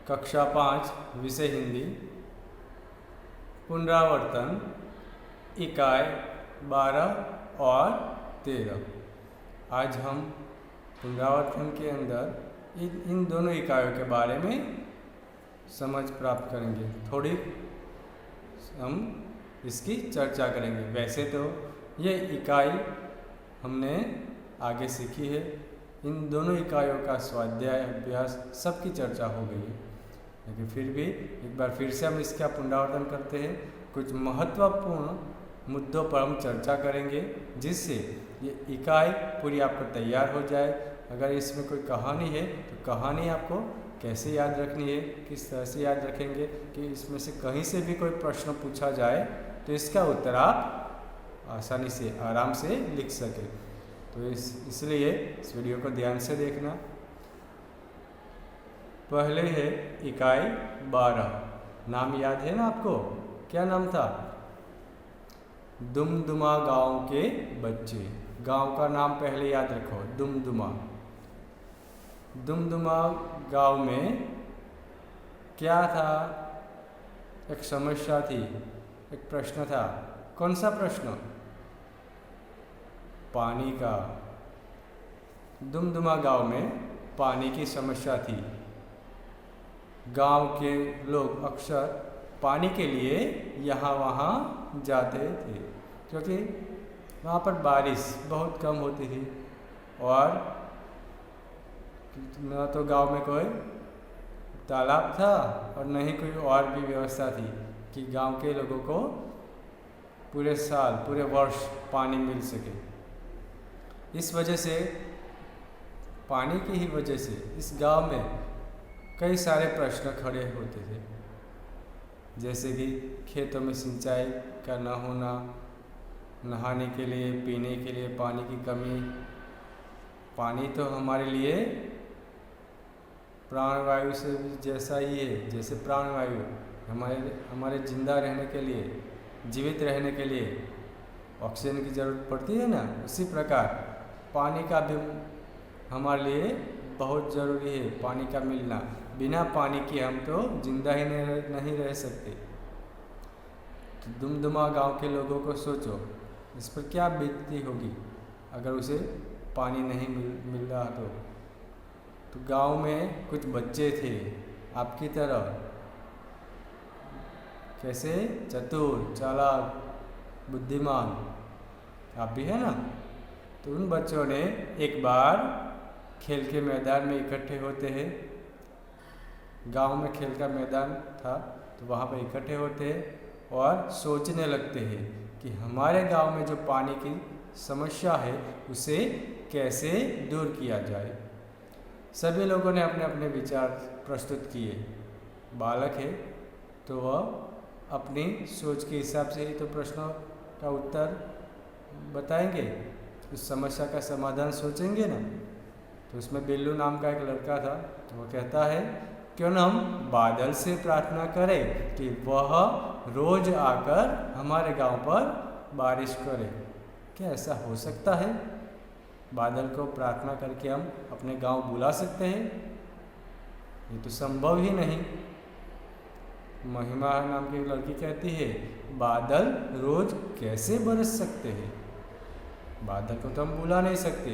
कक्षा 5 विषय हिंदी। पुनरावर्तन इकाई 12 और 13। आज हम पुनरावर्तन के अंदर इन दोनों इकाइयों के बारे में समझ प्राप्त करेंगे। थोड़ी हम इसकी चर्चा करेंगे। वैसे तो ये इकाई हमने आगे सीखी है। इन दोनों इकाइयों का स्वाध्याय अभ्यास सबकी चर्चा हो गई है, लेकिन फिर भी एक बार फिर से हम इसका पुनरावर्तन करते हैं। कुछ महत्वपूर्ण मुद्दों पर हम चर्चा करेंगे, जिससे ये इकाई पूरी आपको तैयार हो जाए। अगर इसमें कोई कहानी है तो कहानी आपको कैसे याद रखनी है, किस तरह से याद रखेंगे कि इसमें से कहीं से भी कोई प्रश्न पूछा जाए तो इसका उत्तर आप आसानी से आराम से लिख सकें। तो इसलिए इस वीडियो को ध्यान से देखना। पहले है इकाई 12। नाम याद है ना आपको? क्या नाम था? दुमदुमा गांव के बच्चे। गांव का नाम पहले याद रखो, दुमदुमा। दुमदुमा गांव में क्या था? एक समस्या थी, एक प्रश्न था। कौन सा प्रश्न? पानी का। दुमदुमा गांव में पानी की समस्या थी। गांव के लोग अक्सर पानी के लिए यहाँ वहाँ जाते थे, क्योंकि वहाँ पर बारिश बहुत कम होती थी और न तो गांव में कोई तालाब था और न ही कोई और भी व्यवस्था थी कि गांव के लोगों को पूरे साल, पूरे वर्ष पानी मिल सके। इस वजह से, पानी की ही वजह से इस गांव में कई सारे प्रश्न खड़े होते थे, जैसे कि खेतों में सिंचाई का न होना, नहाने के लिए, पीने के लिए पानी की कमी। पानी तो हमारे लिए प्राणवायु से जैसा ही है, जैसे प्राणवायु हमारे जिंदा रहने के लिए, जीवित रहने के लिए ऑक्सीजन की ज़रूरत पड़ती है ना, उसी प्रकार पानी का भी हमारे लिए बहुत ज़रूरी है। पानी का मिलना, बिना पानी के हम तो जिंदा ही नहीं रह सकते। तो दुमदुमा गांव के लोगों को सोचो, इस पर क्या बीतती होगी अगर उसे पानी नहीं मिल रहा तो गांव में कुछ बच्चे थे आपकी तरह, कैसे? चतुर, चालाक, बुद्धिमान। आप भी है ना? तो उन बच्चों ने एक बार खेल के मैदान में इकट्ठे होते हैं। गांव में खेल का मैदान था, तो वहाँ पर इकट्ठे होते हैं और सोचने लगते हैं कि हमारे गांव में जो पानी की समस्या है उसे कैसे दूर किया जाए। सभी लोगों ने अपने अपने विचार प्रस्तुत किए। बालक है तो वह अपनी सोच के हिसाब से ही तो प्रश्नों का उत्तर बताएंगे, उस समस्या का समाधान सोचेंगे ना। तो उसमें बिल्लू नाम का एक लड़का था, तो वो कहता है, क्यों ना हम बादल से प्रार्थना करें कि वह रोज आकर हमारे गांव पर बारिश करे। क्या ऐसा हो सकता है? बादल को प्रार्थना करके हम अपने गांव बुला सकते हैं? ये तो संभव ही नहीं। महिमा नाम की एक लड़की कहती है, बादल रोज कैसे बरस सकते हैं? बादल को तो हम बुला नहीं सकते,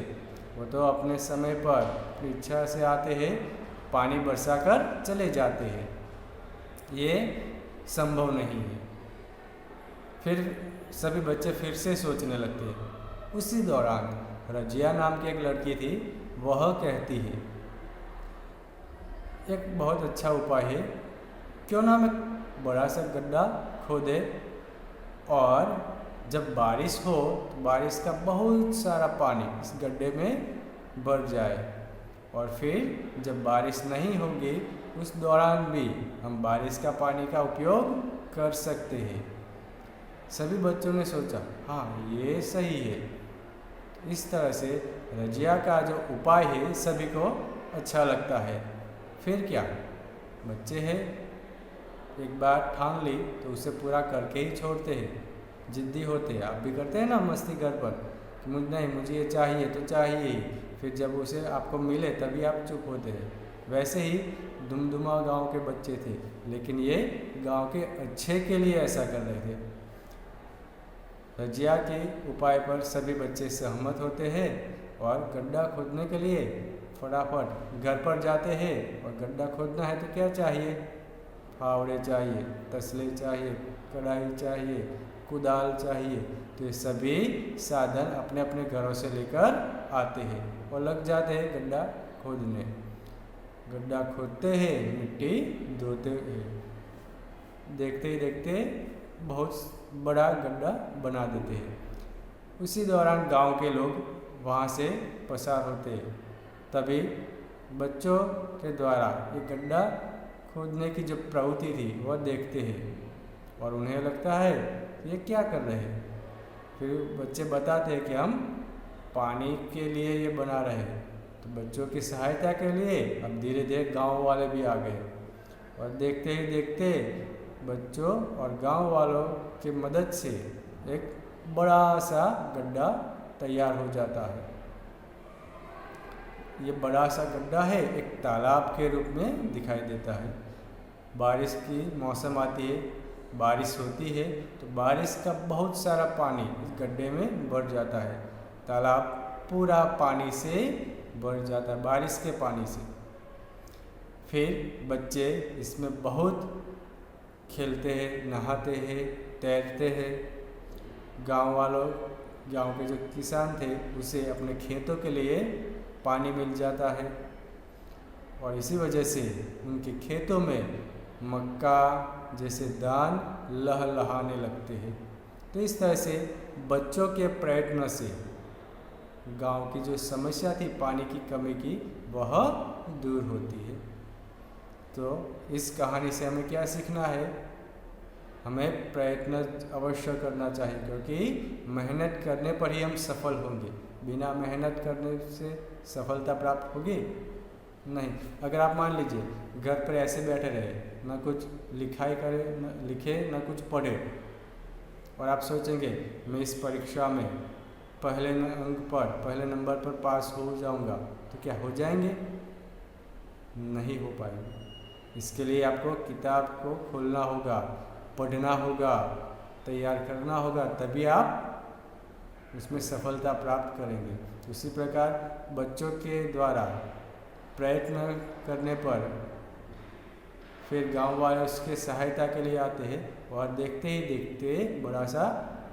वो तो अपने समय पर अपनी इच्छा से आते हैं, पानी बरसा कर चले जाते हैं। ये संभव नहीं है। फिर सभी बच्चे फिर से सोचने लगते हैं। उसी दौरान रजिया नाम की एक लड़की थी, वह कहती है, एक बहुत अच्छा उपाय है, क्यों ना हम एक बड़ा सा गड्ढा खोदे और जब बारिश हो तो बारिश का बहुत सारा पानी इस गड्ढे में भर जाए, और फिर जब बारिश नहीं होगी उस दौरान भी हम बारिश का पानी का उपयोग कर सकते हैं। सभी बच्चों ने सोचा, हाँ ये सही है। इस तरह से रजिया का जो उपाय है सभी को अच्छा लगता है। फिर क्या, बच्चे हैं, एक बार ठान ली तो उसे पूरा करके ही छोड़ते हैं। जिद्दी होते हैं, आप भी करते हैं ना मस्ती घर पर कि मुझे ये चाहिए तो चाहिए ही, फिर जब उसे आपको मिले तभी आप चुप होते हैं। वैसे ही दुमदुमा गांव के बच्चे थे, लेकिन ये गांव के अच्छे के लिए ऐसा कर रहे थे। रजिया के उपाय पर सभी बच्चे सहमत होते हैं और गड्ढा खोदने के लिए फटाफट घर पर जाते हैं। और गड्ढा खोदना है तो क्या चाहिए? फावड़े चाहिए, तसले चाहिए, कढ़ाई चाहिए, कुदाल चाहिए। तो ये सभी साधन अपने अपने घरों से लेकर आते हैं और लग जाते हैं गड्ढा खोदने। गड्ढा खोदते हैं, मिट्टी धोते हैं, देखते ही देखते बहुत बड़ा गड्ढा बना देते हैं। उसी दौरान गांव के लोग वहाँ से पसार होते हैं। तभी बच्चों के द्वारा ये गड्ढा खोदने की जो प्रवृत्ति थी वह देखते हैं और उन्हें लगता है ये क्या कर रहे हैं। फिर बच्चे बताते हैं कि हम पानी के लिए ये बना रहे हैं। तो बच्चों की सहायता के लिए अब धीरे धीरे गांव वाले भी आ गए और देखते ही देखते बच्चों और गांव वालों की मदद से एक बड़ा सा गड्ढा तैयार हो जाता है। ये बड़ा सा गड्ढा है एक तालाब के रूप में दिखाई देता है। बारिश की मौसम आती है, बारिश होती है तो बारिश का बहुत सारा पानी इस गड्ढे में भर जाता है। तालाब पूरा पानी से भर जाता है, बारिश के पानी से। फिर बच्चे इसमें बहुत खेलते हैं, नहाते हैं, तैरते हैं। गांव के जो किसान थे उसे अपने खेतों के लिए पानी मिल जाता है और इसी वजह से उनके खेतों में मक्का जैसे दान लहलहाने लगते हैं। तो इस तरह से बच्चों के प्रयत्न से गांव की जो समस्या थी पानी की कमी की वह दूर होती है। तो इस कहानी से हमें क्या सीखना है? हमें प्रयत्न अवश्य करना चाहिए, क्योंकि मेहनत करने पर ही हम सफल होंगे। बिना मेहनत करने से सफलता प्राप्त होगी नहीं। अगर आप मान लीजिए घर पर ऐसे बैठे रहे, ना कुछ लिखाई करे, न लिखे, ना कुछ पढ़े, और आप सोचेंगे मैं इस परीक्षा में पहले नंबर पर पास हो जाऊंगा, तो क्या हो जाएंगे? नहीं हो पाएंगे। इसके लिए आपको किताब को खोलना होगा, पढ़ना होगा, तैयार करना होगा, तभी आप उसमें सफलता प्राप्त करेंगे। उसी प्रकार बच्चों के द्वारा प्रयत्न करने पर फिर गांव वाले उसके सहायता के लिए आते हैं और देखते ही देखते बड़ा सा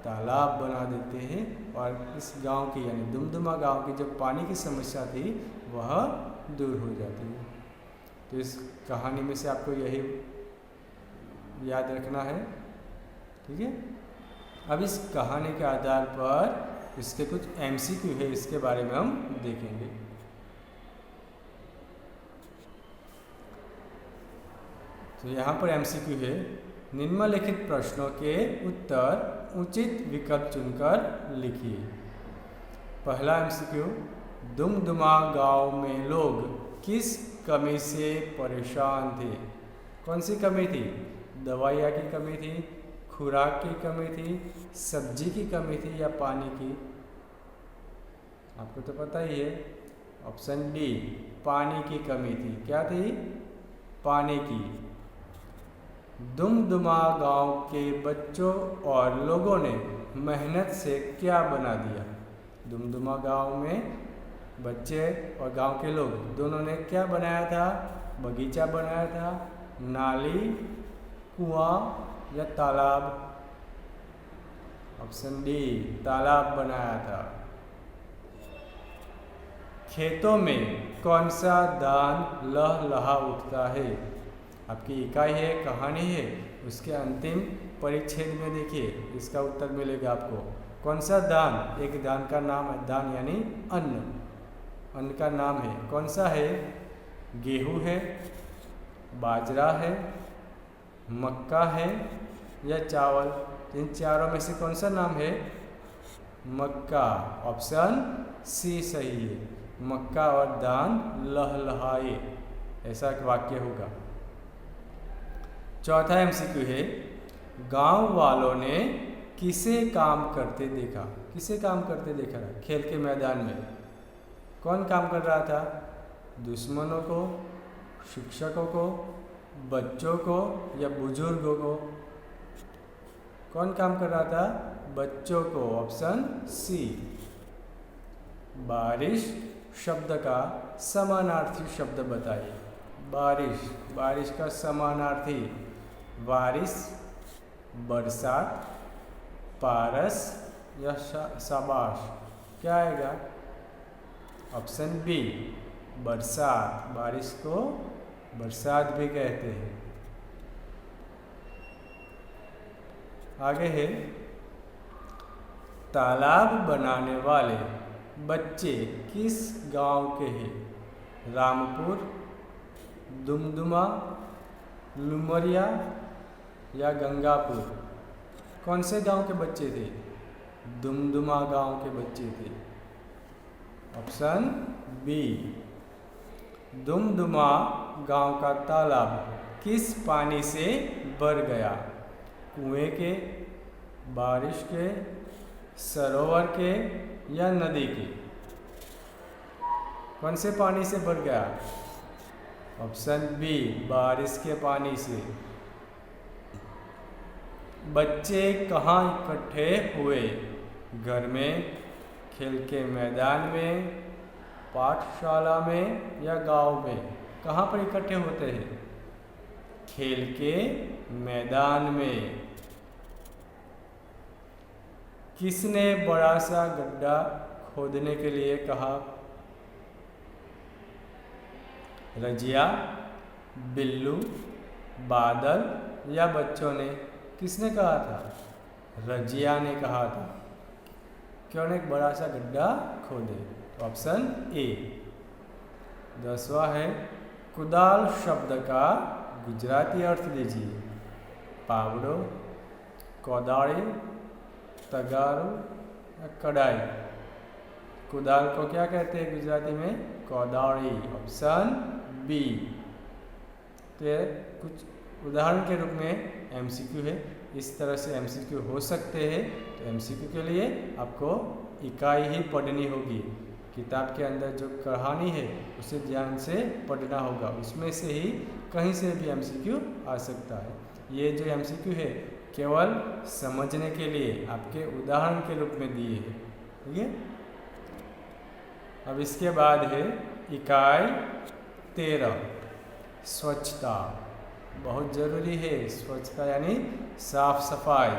तालाब बना देते हैं और इस गांव की यानी दुमदुमा गांव की जो पानी की समस्या थी वह दूर हो जाती है। तो इस कहानी में से आपको यही याद रखना है, ठीक है। अब इस कहानी के आधार पर इसके कुछ MCQ है, इसके बारे में हम देखेंगे। तो यहाँ पर MCQ है, निम्नलिखित प्रश्नों के उत्तर उचित विकल्प चुनकर लिखिए। पहला MCQ, दुमदुमा गांव में लोग किस कमी से परेशान थे? कौन सी कमी थी? दवाइयाँ की कमी थी, खुराक की कमी थी, सब्जी की कमी थी या पानी की? आपको तो पता ही है, ऑप्शन डी पानी की कमी थी। क्या थी? पानी की। दुमदुमा गांव के बच्चों और लोगों ने मेहनत से क्या बना दिया? दुमदुमा गांव में बच्चे और गांव के लोग दोनों ने क्या बनाया था? बगीचा बनाया था, नाली, कुआं या तालाब? ऑप्शन डी तालाब बनाया था। खेतों में कौन सा दान लहलहा उठता है? आपकी इकाई है, कहानी है, उसके अंतिम परिच्छेद में देखिए इसका उत्तर मिलेगा आपको। कौन सा दान? एक दान का नाम है, दान यानी अन्न, अन्न का नाम है। कौन सा है? गेहूँ है, बाजरा है, मक्का है या चावल? इन चारों में से कौन सा नाम है? मक्का। ऑप्शन सी सही है, मक्का और दान लहलहाए, ऐसा एक वाक्य होगा। चौथा MCQ है, गांव वालों ने किसे काम करते देखा? किसे काम करते देखा? खेल के मैदान में कौन काम कर रहा था? दुश्मनों को, शिक्षकों को, बच्चों को या बुजुर्गों को? कौन काम कर रहा था? बच्चों को, ऑप्शन सी। बारिश शब्द का समानार्थी शब्द बताइए। बारिश, बारिश का समानार्थी बारिश, बरसात, पारस या शाबाश। क्या आएगा? ऑप्शन बी, बरसात। बारिश को बरसात भी कहते हैं। आगे है, तालाब बनाने वाले बच्चे किस गांव के हैं? रामपुर, दुमदुमा, लुमरिया या गंगापुर? कौन से गांव के बच्चे थे? दुमदुमा गांव के बच्चे थे। Option B. दुमदुमा गांव का तालाब किस पानी से भर गया? कुएं के, बारिश के, सरोवर के या नदी के? कौन से पानी से भर गया? ऑप्शन बी, बारिश के पानी से। बच्चे कहाँ इकट्ठे हुए? घर में, खेल के मैदान में, पाठशाला में या गांव में? कहाँ पर इकट्ठे होते हैं? खेल के मैदान में। किसने बड़ा सा गड्ढा खोदने के लिए कहा? रजिया, बिल्लू, बादल या बच्चों ने? किसने कहा था? रजिया ने कहा था। क्यों एक बड़ा सा गड्ढा खोदे? Option A. 10वां है, कुदाल शब्द का गुजराती अर्थ दीजिए। पावड़ो, कोदाड़ी, तगारू या कढ़ाई? कुदाल को क्या कहते हैं गुजराती में? कोदाड़ी। Option B. तो कुछ उदाहरण के रूप में एमसीक्यू है, इस तरह से एमसीक्यू हो सकते हैं। तो एमसीक्यू के लिए आपको इकाई ही पढ़नी होगी। किताब के अंदर जो कहानी है उसे ध्यान से पढ़ना होगा, उसमें से ही कहीं से भी एमसीक्यू आ सकता है। ये जो एमसीक्यू है केवल समझने के लिए आपके उदाहरण के रूप में दिए हैं, ठीक है। अब इसके बाद है इकाई 13, स्वच्छता। बहुत ज़रूरी है स्वच्छता, यानी साफ सफाई।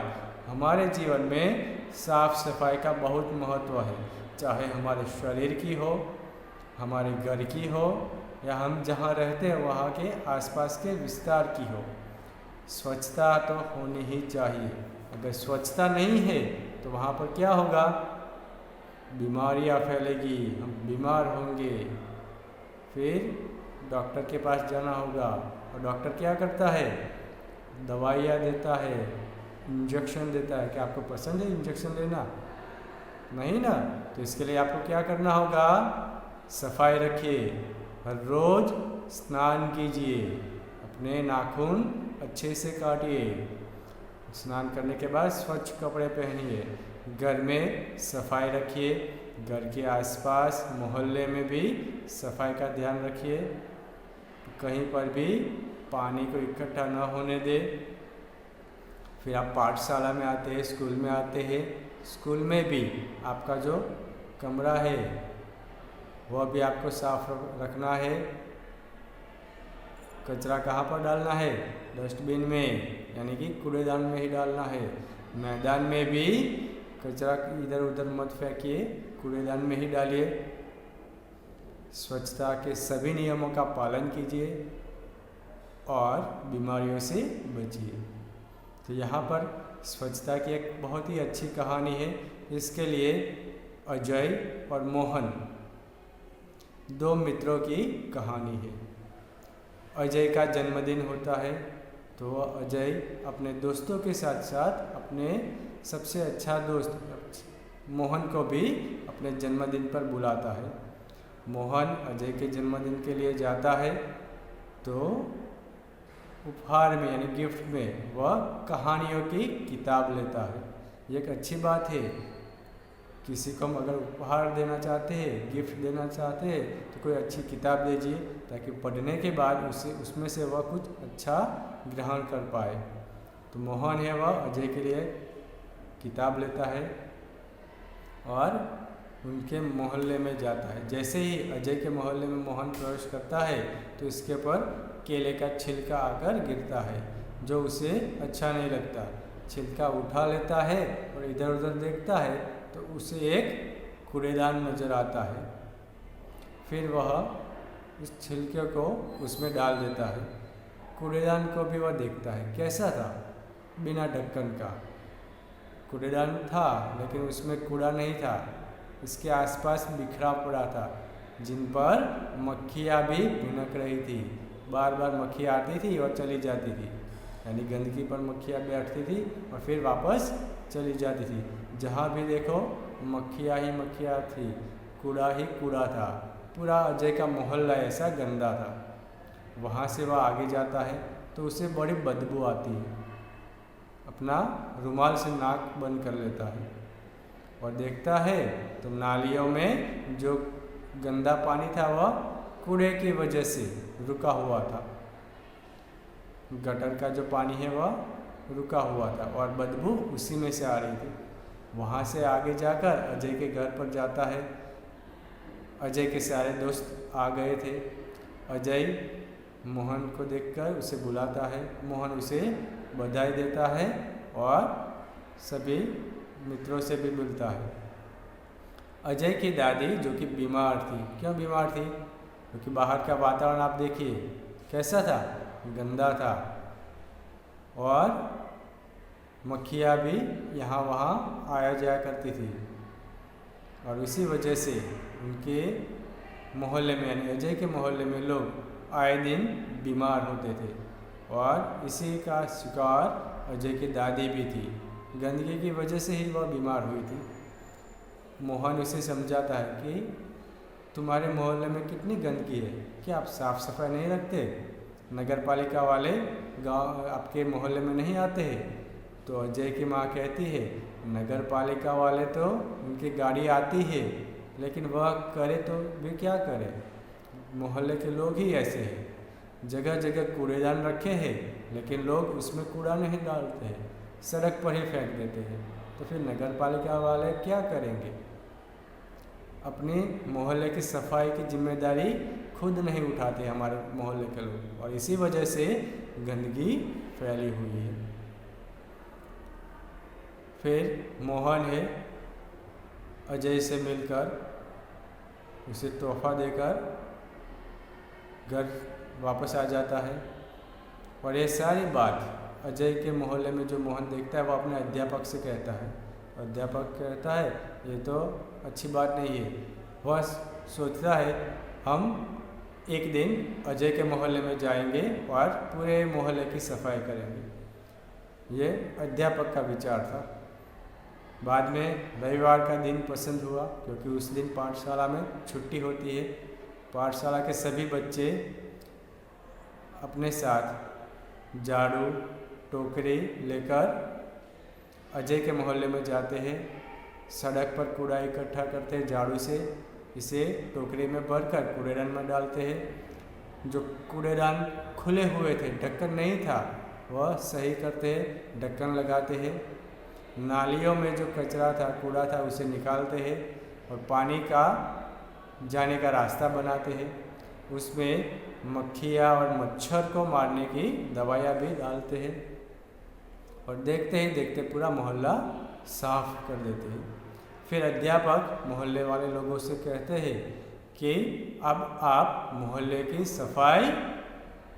हमारे जीवन में साफ सफाई का बहुत महत्व है, चाहे हमारे शरीर की हो, हमारे घर की हो, या हम जहाँ रहते हैं वहाँ के आसपास के विस्तार की हो। स्वच्छता तो होनी ही चाहिए। अगर स्वच्छता नहीं है तो वहाँ पर क्या होगा? बीमारियाँ फैलेगी, हम बीमार होंगे, फिर डॉक्टर के पास जाना होगा। और डॉक्टर क्या करता है? दवाइयाँ देता है, इंजेक्शन देता है। क्या आपको पसंद है इंजेक्शन लेना? नहीं ना। तो इसके लिए आपको क्या करना होगा? सफाई रखिए, हर रोज़ स्नान कीजिए, अपने नाखून अच्छे से काटिए, स्नान करने के बाद स्वच्छ कपड़े पहनिए, घर में सफाई रखिए, घर के आसपास मोहल्ले में भी सफाई का ध्यान रखिए, कहीं पर भी पानी को इकट्ठा न होने दे। फिर आप पाठशाला में आते हैं, स्कूल में आते हैं, स्कूल में भी आपका जो कमरा है वह भी आपको साफ रखना है। कचरा कहाँ पर डालना है? डस्टबिन में, यानी कि कूड़ेदान में ही डालना है। मैदान में भी कचरा इधर उधर मत फेंकिए, कूड़ेदान में ही डालिए। स्वच्छता के सभी नियमों का पालन कीजिए और बीमारियों से बचिए। तो यहाँ पर स्वच्छता की एक बहुत ही अच्छी कहानी है। इसके लिए अजय और मोहन, दो मित्रों की कहानी है। अजय का जन्मदिन होता है तो अजय अपने दोस्तों के साथ साथ अपने सबसे अच्छा दोस्त मोहन को भी अपने जन्मदिन पर बुलाता है। मोहन अजय के जन्मदिन के लिए जाता है तो उपहार में, यानी गिफ्ट में, वह कहानियों की किताब लेता है। ये एक अच्छी बात है किसी को हम अगर उपहार देना चाहते हैं, गिफ्ट देना चाहते हैं, तो कोई अच्छी किताब दीजिए ताकि पढ़ने के बाद उसमें से वह कुछ अच्छा ग्रहण कर पाए। तो मोहन है वह अजय के लिए किताब लेता है और उनके मोहल्ले में जाता है। जैसे ही अजय के मोहल्ले में मोहन प्रवेश करता है तो इसके ऊपर केले का छिलका आकर गिरता है, जो उसे अच्छा नहीं लगता। छिलका उठा लेता है और इधर उधर देखता है तो उसे एक कूड़ेदान नज़र आता है। फिर वह उस छिलके को उसमें डाल देता है। कूड़ेदान को भी वह देखता है, कैसा था, बिना ढक्कन का कूड़ेदान था, लेकिन उसमें कूड़ा नहीं था। इसके आसपास बिखरा पड़ा था, जिन पर मक्खियाँ भी भिनक रही थी। बार बार मक्खियाँ आती थी और चली जाती थी, यानी गंदगी पर मक्खियाँ बैठती थी और फिर वापस चली जाती थी। जहाँ भी देखो मक्खियाँ ही मक्खियाँ थी, कूड़ा ही कूड़ा था। पूरा अजय का मोहल्ला ऐसा गंदा था। वहाँ से वह आगे जाता है तो उसे बड़ी बदबू आती है। अपना रुमाल से नाक बंद कर लेता है और देखता है तो नालियों में जो गंदा पानी था वह कूड़े की वजह से रुका हुआ था। गटर का जो पानी है वह रुका हुआ था और बदबू उसी में से आ रही थी। वहाँ से आगे जाकर अजय के घर पर जाता है। अजय के सारे दोस्त आ गए थे। अजय मोहन को देखकर उसे बुलाता है। मोहन उसे बधाई देता है और सभी मित्रों से भी मिलता है। अजय की दादी जो कि बीमार थी, क्यों बीमार थी? क्योंकि बाहर का वातावरण आप देखिए कैसा था, गंदा था और मक्खियाँ भी यहाँ वहाँ आया जाया करती थी। और इसी वजह से उनके मोहल्ले में, यानी अजय के मोहल्ले में लोग आए दिन बीमार होते थे और इसी का शिकार अजय की दादी भी थी। गंदगी की वजह से ही वह बीमार हुई थी। मोहन उसे समझाता है कि तुम्हारे मोहल्ले में कितनी गंदगी है, क्या आप साफ़ सफाई नहीं रखते? नगर पालिका वाले गांव आपके मोहल्ले में नहीं आते हैं? तो अजय की माँ कहती है नगर पालिका वाले तो उनकी गाड़ी आती है, लेकिन वह करे तो भी क्या करे, मोहल्ले के लोग ही ऐसे हैं। जगह जगह कूड़ेदान रखे हैं लेकिन लोग उसमें कूड़ा नहीं डालते हैं, सड़क पर ही फेंक देते हैं। तो फिर नगर पालिका वाले क्या करेंगे? अपनी मोहल्ले की सफाई की जिम्मेदारी खुद नहीं उठाते हमारे मोहल्ले के लोग, और इसी वजह से गंदगी फैली हुई है। फिर मोहन है अजय से मिलकर उसे तोहफा देकर घर वापस आ जाता है। और ये सारी बात अजय के मोहल्ले में जो मोहन देखता है वो अपने अध्यापक से कहता है। अध्यापक कहता है ये तो अच्छी बात नहीं है। वह सोचता है हम एक दिन अजय के मोहल्ले में जाएंगे और पूरे मोहल्ले की सफाई करेंगे। ये अध्यापक का विचार था। बाद में रविवार का दिन पसंद हुआ क्योंकि उस दिन पाठशाला में छुट्टी होती है। पाठशाला के सभी बच्चे अपने साथ झाड़ू टोकरी लेकर अजय के मोहल्ले में जाते हैं। सड़क पर कूड़ा इकट्ठा करते हैं झाड़ू से, इसे टोकरी में भरकर कूड़ेदान में डालते हैं। जो कूड़ेदान खुले हुए थे, ढक्कन नहीं था, वह सही करते हैं, ढक्कन लगाते हैं। नालियों में जो कचरा था, कूड़ा था, उसे निकालते हैं और पानी का जाने का रास्ता बनाते हैं। उसमें मक्खियाँ और मच्छर को मारने की दवाइयाँ भी डालते हैं और देखते ही देखते पूरा मोहल्ला साफ कर देते हैं। फिर अध्यापक मोहल्ले वाले लोगों से कहते हैं कि अब आप मोहल्ले की सफाई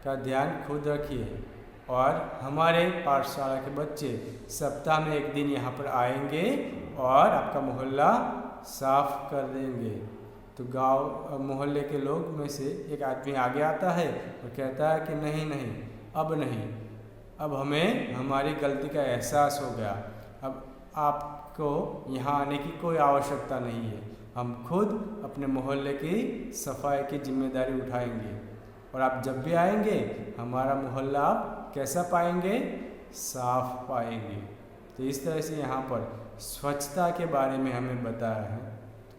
का ध्यान खुद रखिए और हमारे पाठशाला के बच्चे सप्ताह में एक दिन यहाँ पर आएंगे और आपका मोहल्ला साफ कर देंगे। तो गांव मोहल्ले के लोग में से एक आदमी आगे आता है और कहता है कि नहीं नहीं, अब नहीं, अब हमें हमारी गलती का एहसास हो गया। अब आपको यहाँ आने की कोई आवश्यकता नहीं है। हम खुद अपने मोहल्ले की सफाई की जिम्मेदारी उठाएंगे और आप जब भी आएंगे हमारा मोहल्ला आप कैसा पाएंगे? साफ पाएंगे। तो इस तरह से यहाँ पर स्वच्छता के बारे में हमें बताया है।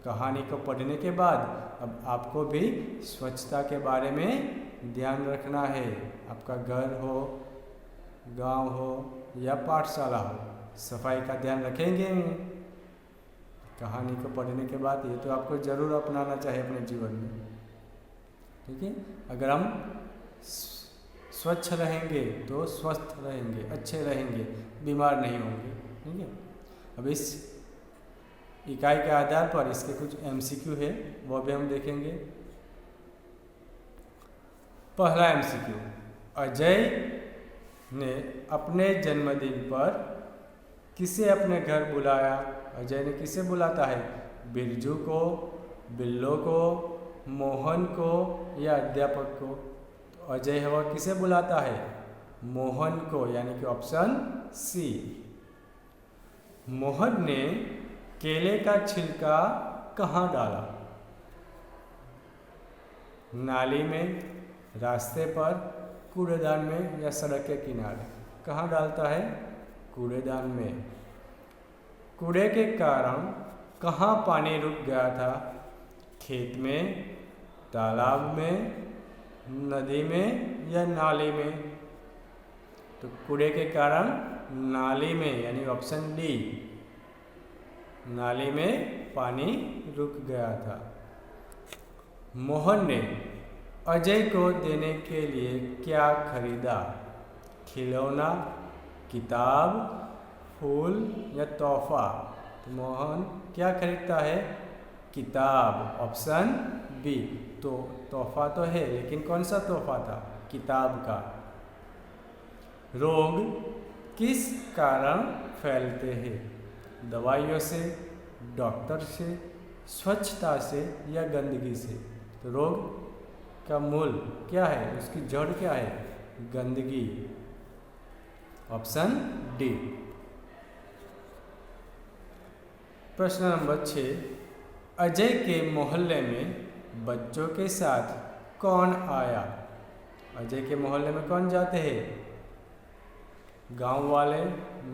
कहानी को पढ़ने के बाद अब आपको भी स्वच्छता के बारे में ध्यान रखना है। आपका घर हो, गांव हो या पाठशाला हो, सफाई का ध्यान रखेंगे। कहानी को पढ़ने के बाद ये तो आपको ज़रूर अपनाना चाहिए अपने जीवन में, ठीक है। अगर हम स्वच्छ रहेंगे तो स्वस्थ रहेंगे, अच्छे रहेंगे, बीमार नहीं होंगे, ठीक है। अब इस इकाई के आधार पर इसके कुछ MCQ है, वो भी हम देखेंगे। पहला MCQ, अजय ने अपने जन्मदिन पर किसे अपने घर बुलाया? अजय ने किसे बुलाता है? बिरजू को, बिल्लो को, मोहन को या अध्यापक को? तो अजय है वह किसे बुलाता है? मोहन को, यानी कि ऑप्शन सी। मोहन ने केले का छिलका कहाँ डाला? नाली में, रास्ते पर, कूड़ेदान में या सड़क के किनारे? कहाँ डालता है? कूड़ेदान में। कूड़े के कारण कहाँ पानी रुक गया था? खेत में, तालाब में, नदी में या नाली में? तो कूड़े के कारण नाली में, यानी ऑप्शन डी, नाली में पानी रुक गया था। मोहन ने अजय को देने के लिए क्या खरीदा? खिलौना, किताब, फूल या तोहफा? तो मोहन क्या खरीदता है? किताब, ऑप्शन बी। तो तोहफा तो है, लेकिन कौन सा तोहफा था? किताब का। रोग किस कारण फैलते हैं? दवाइयों से, डॉक्टर से, स्वच्छता से या गंदगी से? तो रोग का मूल क्या है, उसकी जड़ क्या है? गंदगी, ऑप्शन डी। प्रश्न नंबर 6, अजय के मोहल्ले में बच्चों के साथ कौन आया? अजय के मोहल्ले में कौन जाते हैं? गांव वाले,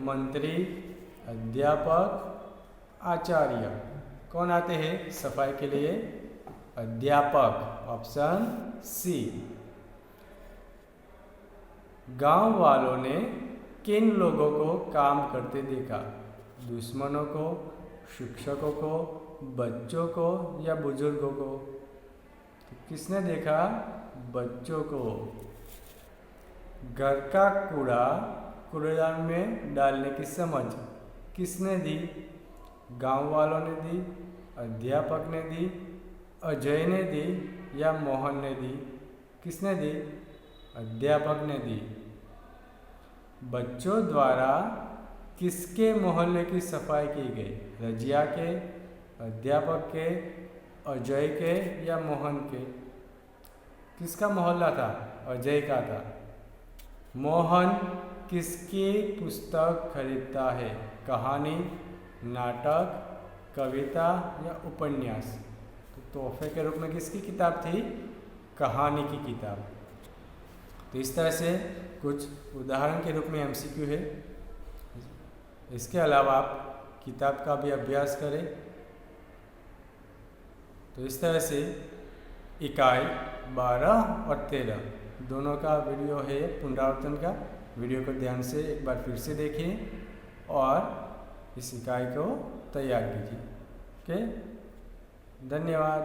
मंत्री, अध्यापक, आचार्य? कौन आते हैं सफाई के लिए? अध्यापक, ऑप्शन सी। गांव वालों ने किन लोगों को काम करते देखा? दुश्मनों को, शिक्षकों को, बच्चों को या बुजुर्गों को? तो किसने देखा? बच्चों को। घर का कूड़ा कूड़ेदान में डालने की समझ किसने दी? गांव वालों ने दी, अध्यापक ने दी, अजय ने दी या मोहन ने दी? किसने दी? अध्यापक ने दी। बच्चों द्वारा किसके मोहल्ले की सफाई की गई? रजिया के, अध्यापक के, अजय के या मोहन के? किसका मोहल्ला था? अजय का था। मोहन किसकी पुस्तक खरीदता है? कहानी, नाटक, कविता या उपन्यास? तो तोहफे के रूप में किसकी किताब थी? कहानी की किताब। तो इस तरह से कुछ उदाहरण के रूप में MCQ है। इसके अलावा आप किताब का भी अभ्यास करें। तो इस तरह से इकाई 12 और 13 दोनों का वीडियो है पुनरावर्तन का। वीडियो को ध्यान से एक बार फिर से देखिए और इस इकाई को तैयार कीजिए। ओके, धन्यवाद।